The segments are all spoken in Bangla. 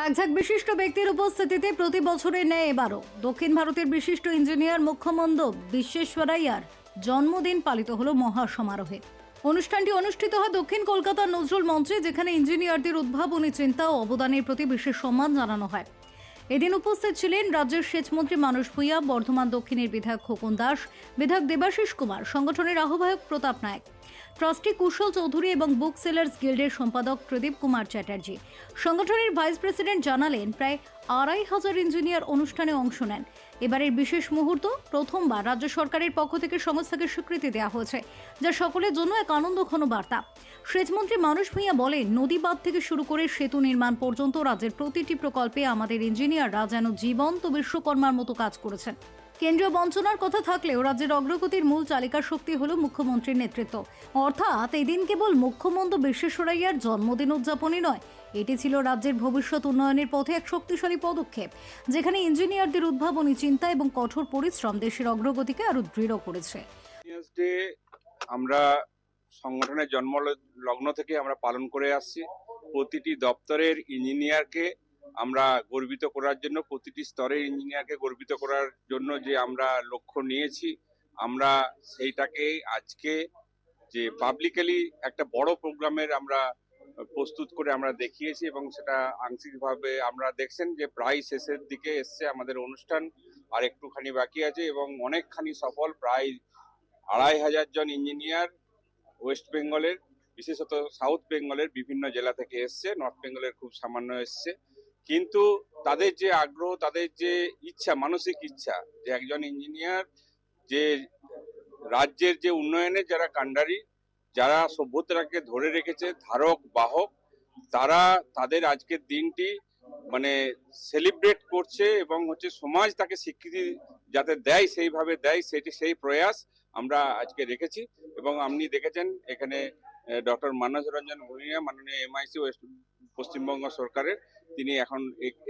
একঝাঁক বিশিষ্ট ব্যক্তির উপস্থিতিতে প্রতি বছরের ন্যায় এবারও দক্ষিণ ভারতের বিশিষ্ট ইঞ্জিনিয়ার মুখ্যমন্দ বিশ্বেশ্বরাইয়ার জন্মদিন পালিত হলো মহা সমারোহে। অনুষ্ঠানটি অনুষ্ঠিত হয় দক্ষিণ কলকাতার নজরুল মঞ্চে, যেখানে ইঞ্জিনিয়ারদের উদ্ভাবনী চিন্তা ও অবদানের প্রতি বিশেষ সম্মান জানানো হয়। এদিন উপস্থিত ছিলেন রাজ্যের সেচমন্ত্রী মানস ভূঁইয়া, বর্ধমান দক্ষিণের বিধায়ক খোকন দাস, বিধায়ক দেবাশিস কুমার, সংগঠনের আহ্বায়ক প্রতাপ নায়ক, ট্রাস্টি কুশল চৌধুরী এবং বুক সেলার্স গিল্ডের সম্পাদক প্রদীপ কুমার চ্যাটার্জি। সংগঠনের ভাইস প্রেসিডেন্ট জানালেন, প্রায় ২৫০০ ইঞ্জিনিয়ার অনুষ্ঠানে অংশ নেন। এবারের বিশেষ মুহূর্ত, প্রথমবার রাজ্য সরকারের পক্ষ থেকে সংস্থাকে স্বীকৃতি দেওয়া হয়েছে, যা সকলের জন্য এক আনন্দঘন বার্তা। সেচমন্ত্রী মানস ভূঁইয়া বলেন, নদী বাঁধ থেকে শুরু করে সেতু নির্মাণ পর্যন্ত রাজ্যের প্রতিটি প্রকল্পে আমাদের ইঞ্জিনিয়াররা যেন জীবন্ত বিশ্বকর্মার মতো কাজ করেছেন। কেন্দ্রীয় বঞ্চনার কথা থাকলেও রাজ্যের অগ্রগতির মূল চালিকা শক্তি হল মুখ্যমন্ত্রীর নেতৃত্ব। অর্থাৎ এই দিন কেবল মুখ্যমন্ত্রী বিশ্বেশ্বরাইয়ার জন্মদিন উদযাপনই নয়, এটি ছিল রাজ্যের ভবিষ্যৎ উন্নয়নের পথে এক শক্তিশালী পদক্ষেপ, যেখানে ইঞ্জিনিয়ারদের উদ্ভাবনী চিন্তা এবং কঠোর পরিশ্রম দেশের অগ্রগতিকে আরো দৃঢ় করেছে। আমরা সংগঠনের জন্ম লগ্ন থেকে আমরা পালন করে আসছি। প্রতিটি দপ্তরের ইঞ্জিনিয়ারকে আমরা গর্বিত করার জন্য, প্রতিটি স্তরের ইঞ্জিনিয়ারকে গর্বিত করার জন্য যে আমরা লক্ষ্য নিয়েছি, আমরা সেইটাকে আজকে যে পাবলিকালি একটা বড় প্রোগ্রামের আমরা প্রস্তুত করে আমরা দেখিয়েছি, এবং সেটা আংশিকভাবে আমরা দেখছেন যে প্রায় শেষের দিকে এসছে আমাদের অনুষ্ঠান, আর একটুখানি বাকি আছে এবং অনেকখানি সফল। প্রায় ২৫০০ জন ইঞ্জিনিয়ার ওয়েস্ট বেঙ্গলের, বিশেষত সাউথ বেঙ্গলের বিভিন্ন জেলা থেকে এসছে, নর্থ বেঙ্গলের খুব সামান্য এসছে, কিন্তু তাদের যে আগ্রহ, তাদের যে ইচ্ছা, মানসিক ইচ্ছা যে একজন ইঞ্জিনিয়ার যে রাজ্যের যে উন্নয়নের যারা কাণ্ডারি, যারা সভ্যতাকে ধরে রেখেছে, ধারক বাহক, তারা তাদের আজকের দিনটি মানে সেলিব্রেট করছে এবং সমাজ তাকে স্বীকৃতি যাতে দেয়, সেইভাবে দেয়, সেই প্রয়াস আমরা আজকে রেখেছি। এবং আপনি দেখেছেন এখানে ডক্টর মানস রঞ্জন ভূঁইয়া, মাননীয় MIC পশ্চিমবঙ্গ সরকারের, তিনি এখন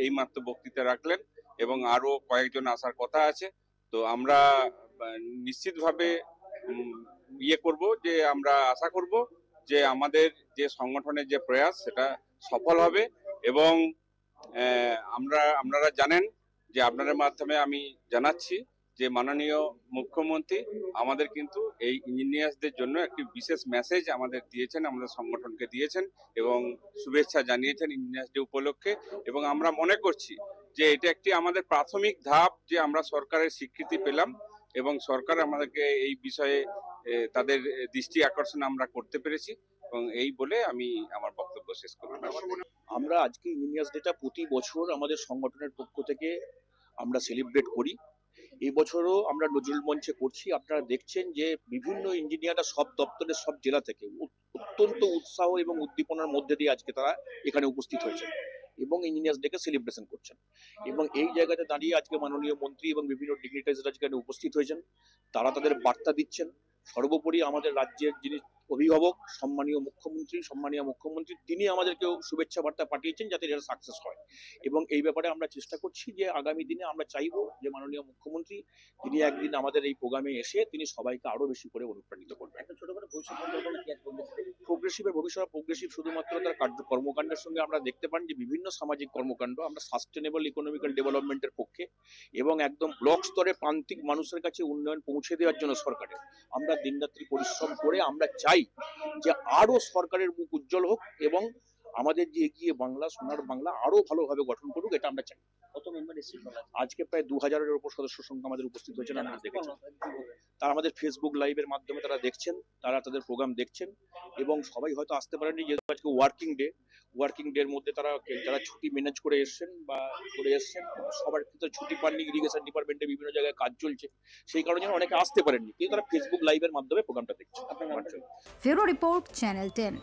এইমাত্র বক্তৃতা রাখলেন এবং আরো কয়েকজন আসার কথা আছে। তো আমরা নিশ্চিতভাবে করব যে আমরা আশা করব যে আমাদের যে সংগঠনের যে প্রয়াস সেটা সফল হবে। এবং আপনারা জানেন যে আপনাদের মাধ্যমে আমি জানাচ্ছি যে মাননীয় মুখ্যমন্ত্রী আমাদের কিন্তু এই ইঞ্জিনিয়ারদের জন্য একটি বিশেষ মেসেজ আমাদের দিয়েছেন, আমাদের সংগঠনকে দিয়েছেন এবং শুভেচ্ছা জানিয়েছেন ইঞ্জিনিয়ার্স ডে উপলক্ষে। এবং আমরা মনে করছি যে এটা একটি আমাদের প্রাথমিক ধাপ, যে আমরা সরকারের স্বীকৃতি পেলাম এবং সরকার আমাদেরকে এই বিষয়ে তাদের দৃষ্টি আকর্ষণ আমরা করতে পেরেছি। এবং এই বলে আমি আমার বক্তব্য শেষ করব। আমরা আজকে ইঞ্জিনিয়ার্স ডেটা প্রতি বছর আমাদের সংগঠনের পক্ষ থেকে আমরা সেলিব্রেট করি। এই বছরও আমরা নজরুল মঞ্চে করছি। আপনারা দেখছেন যে বিভিন্ন ইঞ্জিনিয়াররা সব দপ্তরের, সব জেলা থেকে অত্যন্ত উৎসাহ এবং উদ্দীপনার মধ্যে দিয়ে আজকে তারা এখানে উপস্থিত হয়েছেন এবং ইঞ্জিনিয়ার্স ডেকে সেলিব্রেশন করছেন। এবং এই জায়গাতে দাঁড়িয়ে আজকে মাননীয় মন্ত্রী এবং বিভিন্ন ডিগনিটারিজরা এখানে উপস্থিত হয়েছেন, তারা তাদের বার্তা দিচ্ছেন। সর্বোপরি আমাদের রাজ্যের যিনি অভিভাবক সম্মানীয় মুখ্যমন্ত্রী, তিনি আমাদেরকেও শুভেচ্ছা বার্তা পাঠিয়েছেন যাতে এটা সাকসেস হয়। এবং এই ব্যাপারে আমরা চেষ্টা করছি যে আগামী দিনে আমরা চাইবো যে মাননীয় মুখ্যমন্ত্রী তিনি একদিন আমাদের এই প্রোগ্রামে এসে তিনি সবাইকে আরো বেশি করে অনুপ্রাণিত করবেন। একটা ছোট করে প্রোগ্রেসিভ শুধুমাত্র তার কর্মকাণ্ডের সঙ্গে আমরা দেখতে পান যে বিভিন্ন সামাজিক কর্মকাণ্ড, আমরা সাস্টেনেবল ইকোনমিক্যাল ডেভেলপমেন্টের পক্ষে এবং একদম ব্লক স্তরে প্রান্তিক মানুষের কাছে উন্নয়ন পৌঁছে দেওয়ার জন্য সরকারের আমরা দিনরাত্রি পরিশ্রম করে আমরা চাই যে আরো সরকারের মুখ উজ্জ্বল হোক এবং আমাদের যে এগিয়ে বাংলা, সোনার বাংলা আরো ভালোভাবে গঠন করুক, এটা আমরা চাই। কত মেম্বার এসেছে? আজকে প্রায় 2000-এর উপর সদস্য সংখ্যা আমাদের উপস্থিত হয়েছেন। আপনারা দেখেছেন, তারা আমাদের ফেসবুক লাইভের মাধ্যমে তারা দেখছেন, তারা তাদের প্রোগ্রাম দেখছেন। এবং সবাই হয়তো আসতে পারেনি যেহেতু আজকে ওয়ার্কিং ডে এর মধ্যে যারা ছুটি ম্যানেজ করে এসছেন বা করে এসছেন, সবার ক্ষেত্রে ছুটি পাননি, ইরিগেশন ডিপার্টমেন্টে বিভিন্ন জায়গায় কাজ চলছে, সেই কারণে অনেকে আসতে পারেননি, কিন্তু তারা ফেসবুক লাইভের মাধ্যমে প্রোগ্রামটা দেখছে। ফেরো রিপোর্ট, চ্যানেল 10।